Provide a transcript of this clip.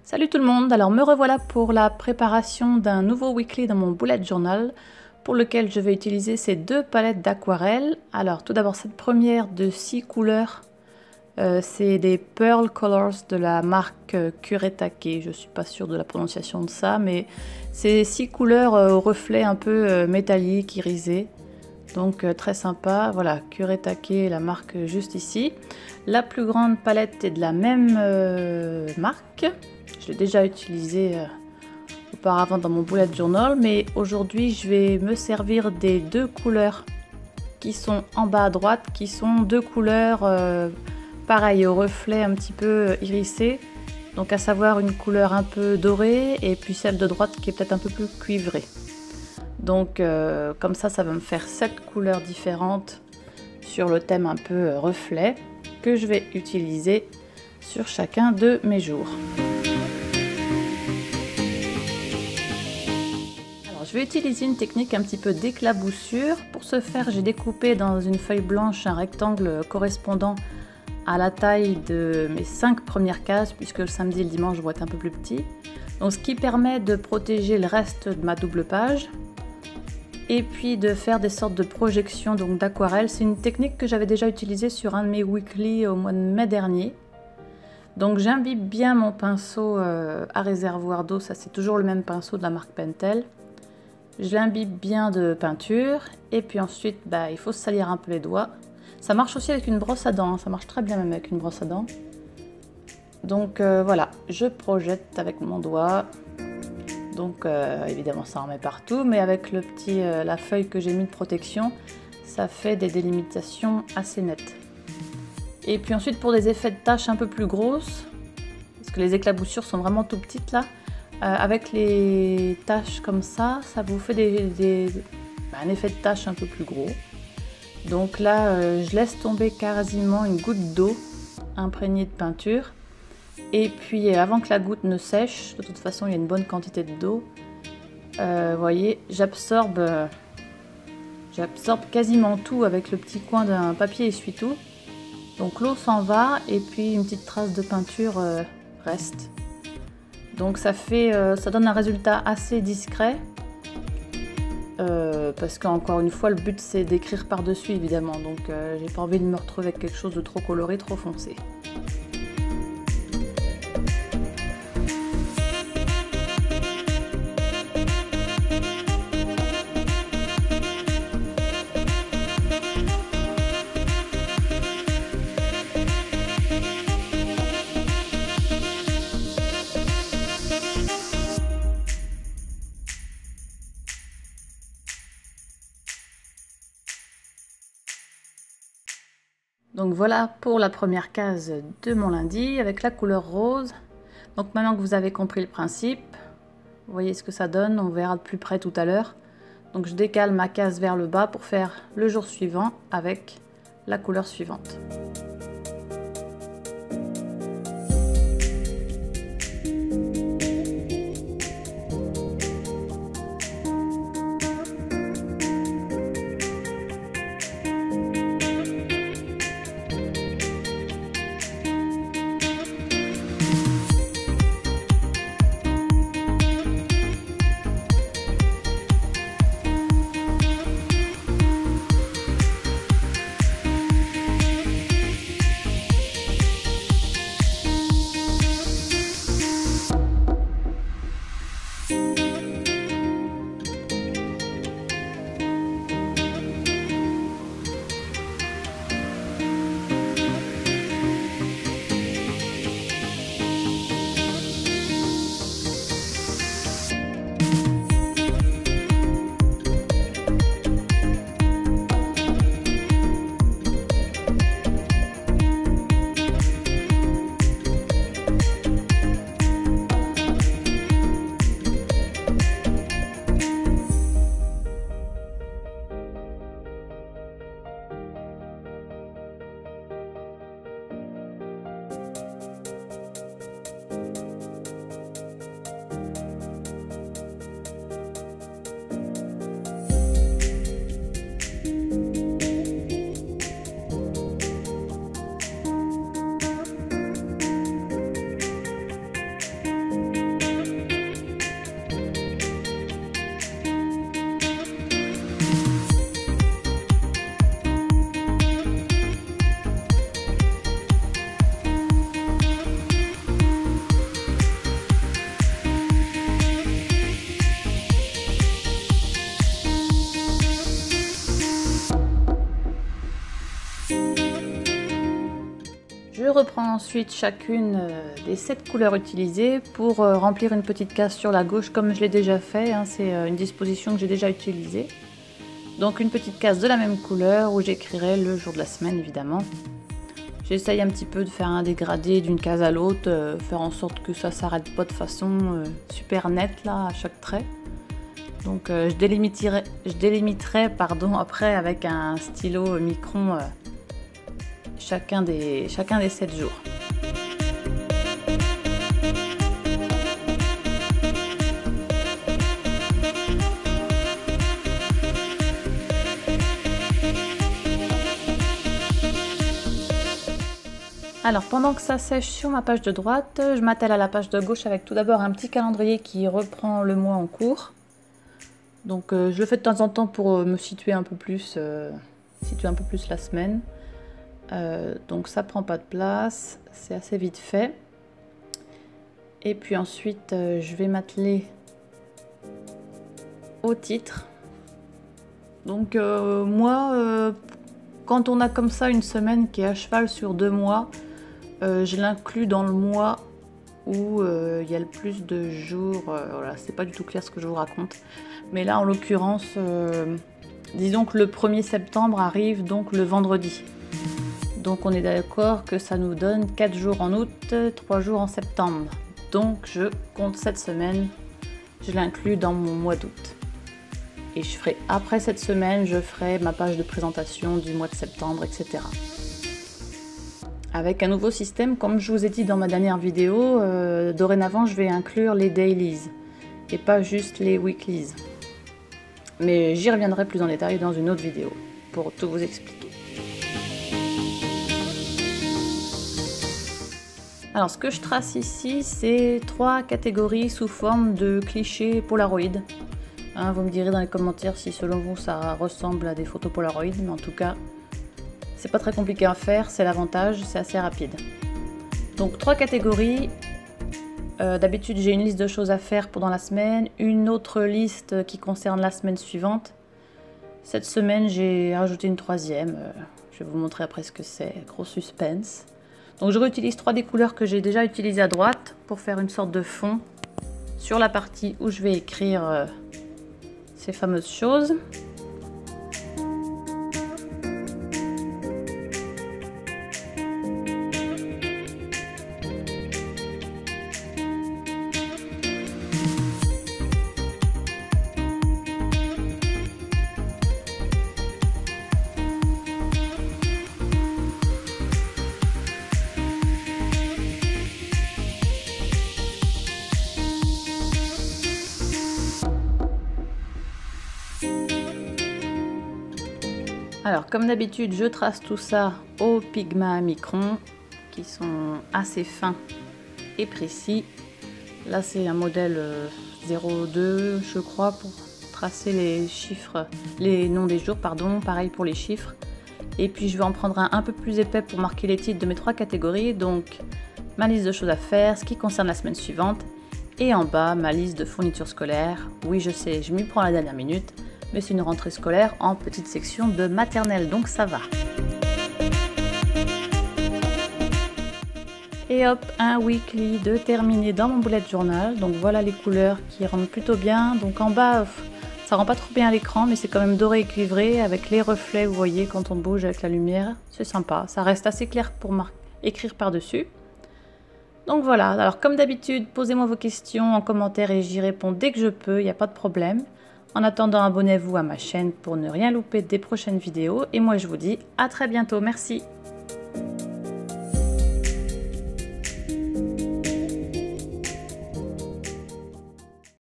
Salut tout le monde, alors me revoilà pour la préparation d'un nouveau weekly dans mon bullet journal pour lequel je vais utiliser ces deux palettes d'aquarelle. Alors tout d'abord cette première de 6 couleurs, c'est des Pearl Colors de la marque Kuretake, je suis pas sûre de la prononciation de ça, mais c'est 6 couleurs au reflet un peu métallique, irisé. Donc très sympa, voilà, Kuretake, la marque juste ici. La plus grande palette est de la même marque. Je l'ai déjà utilisé auparavant dans mon bullet journal, mais aujourd'hui je vais me servir des deux couleurs qui sont en bas à droite, qui sont deux couleurs pareilles au reflet un petit peu irisé. Donc à savoir une couleur un peu dorée et puis celle de droite qui est peut-être un peu plus cuivrée. Donc comme ça va me faire 7 couleurs différentes sur le thème un peu reflet que je vais utiliser sur chacun de mes jours. Alors, je vais utiliser une technique un petit peu d'éclaboussure. Pour ce faire, j'ai découpé dans une feuille blanche un rectangle correspondant à la taille de mes 5 premières cases, puisque le samedi et le dimanche vont être un peu plus petits. Donc ce qui permet de protéger le reste de ma double page. Et puis de faire des sortes de projections d'aquarelle. C'est une technique que j'avais déjà utilisée sur un de mes weekly au mois de mai dernier. Donc j'imbibe bien mon pinceau à réservoir d'eau, ça c'est toujours le même pinceau de la marque Pentel. Je l'imbibe bien de peinture et puis ensuite il faut se salir un peu les doigts. Ça marche aussi avec une brosse à dents, hein. Ça marche très bien même avec une brosse à dents. Donc voilà, je projette avec mon doigt. Donc évidemment ça en met partout, mais avec le la feuille que j'ai mis de protection, ça fait des délimitations assez nettes. Et puis ensuite pour des effets de taches un peu plus grosses, parce que les éclaboussures sont vraiment tout petites là, avec les taches comme ça vous fait un effet de tache un peu plus gros. Donc là je laisse tomber quasiment une goutte d'eau imprégnée de peinture. Et puis avant que la goutte ne sèche, de toute façon il y a une bonne quantité d'eau, vous voyez, j'absorbe quasiment tout avec le petit coin d'un papier essuie-tout. Donc l'eau s'en va et puis une petite trace de peinture reste. Donc ça donne un résultat assez discret, parce qu'encore une fois le but c'est d'écrire par-dessus évidemment, donc j'ai pas envie de me retrouver avec quelque chose de trop coloré, trop foncé. Donc voilà pour la première case de mon lundi avec la couleur rose. Donc maintenant que vous avez compris le principe, vous voyez ce que ça donne, on verra de plus près tout à l'heure. Donc je décale ma case vers le bas pour faire le jour suivant avec la couleur suivante. reprends ensuite chacune des 7 couleurs utilisées pour remplir une petite case sur la gauche comme je l'ai déjà fait, hein, c'est une disposition que j'ai déjà utilisée. Donc une petite case de la même couleur où j'écrirai le jour de la semaine évidemment. J'essaye un petit peu de faire un dégradé d'une case à l'autre, faire en sorte que ça s'arrête pas de façon super nette là à chaque trait. Donc je délimiterai après avec un stylo micron chacun des 7 jours. Alors pendant que ça sèche sur ma page de droite, je m'attelle à la page de gauche avec tout d'abord un petit calendrier qui reprend le mois en cours. Donc je le fais de temps en temps pour me situer un peu plus la semaine. Donc ça prend pas de place, c'est assez vite fait. Et puis ensuite je vais m'atteler au titre. Donc moi, quand on a comme ça une semaine qui est à cheval sur 2 mois, je l'inclus dans le mois où il y a le plus de jours. Voilà, c'est pas du tout clair ce que je vous raconte. Mais là, en l'occurrence, disons que le 1er septembre arrive donc le vendredi. Donc on est d'accord que ça nous donne 4 jours en août, 3 jours en septembre. Donc je compte cette semaine, je l'inclus dans mon mois d'août. Et je ferai, après cette semaine, je ferai ma page de présentation du mois de septembre, etc. Avec un nouveau système, comme je vous ai dit dans ma dernière vidéo, dorénavant je vais inclure les dailies et pas juste les weeklies. Mais j'y reviendrai plus en détail dans une autre vidéo pour tout vous expliquer. Alors ce que je trace ici, c'est 3 catégories sous forme de clichés Polaroid. Hein, vous me direz dans les commentaires si selon vous ça ressemble à des photos Polaroid, mais en tout cas, c'est pas très compliqué à faire, c'est l'avantage, c'est assez rapide. Donc 3 catégories. D'habitude j'ai une liste de choses à faire pendant la semaine, une autre liste qui concerne la semaine suivante. Cette semaine j'ai rajouté une 3e, je vais vous montrer après ce que c'est, gros suspense. Donc je réutilise 3 des couleurs que j'ai déjà utilisées à droite pour faire une sorte de fond sur la partie où je vais écrire ces fameuses choses. Alors comme d'habitude je trace tout ça au Pigma Micron qui sont assez fins et précis. Là c'est un modèle 02 je crois pour tracer les chiffres, les noms des jours pardon, pareil pour les chiffres. Et puis je vais en prendre un peu plus épais pour marquer les titres de mes 3 catégories, donc ma liste de choses à faire, ce qui concerne la semaine suivante, et en bas ma liste de fournitures scolaires. Oui je sais, je m'y prends à la dernière minute, mais c'est une rentrée scolaire en petite section de maternelle, donc ça va. Et hop, un weekly de terminé dans mon bullet journal. Donc voilà les couleurs qui rendent plutôt bien. Donc en bas, ça rend pas trop bien à l'écran, mais c'est quand même doré et cuivré avec les reflets, vous voyez, quand on bouge avec la lumière. C'est sympa, ça reste assez clair pour écrire par-dessus. Donc voilà, alors comme d'habitude, posez-moi vos questions en commentaire et j'y réponds dès que je peux, il n'y a pas de problème. En attendant, abonnez-vous à ma chaîne pour ne rien louper des prochaines vidéos. Et moi, je vous dis à très bientôt. Merci.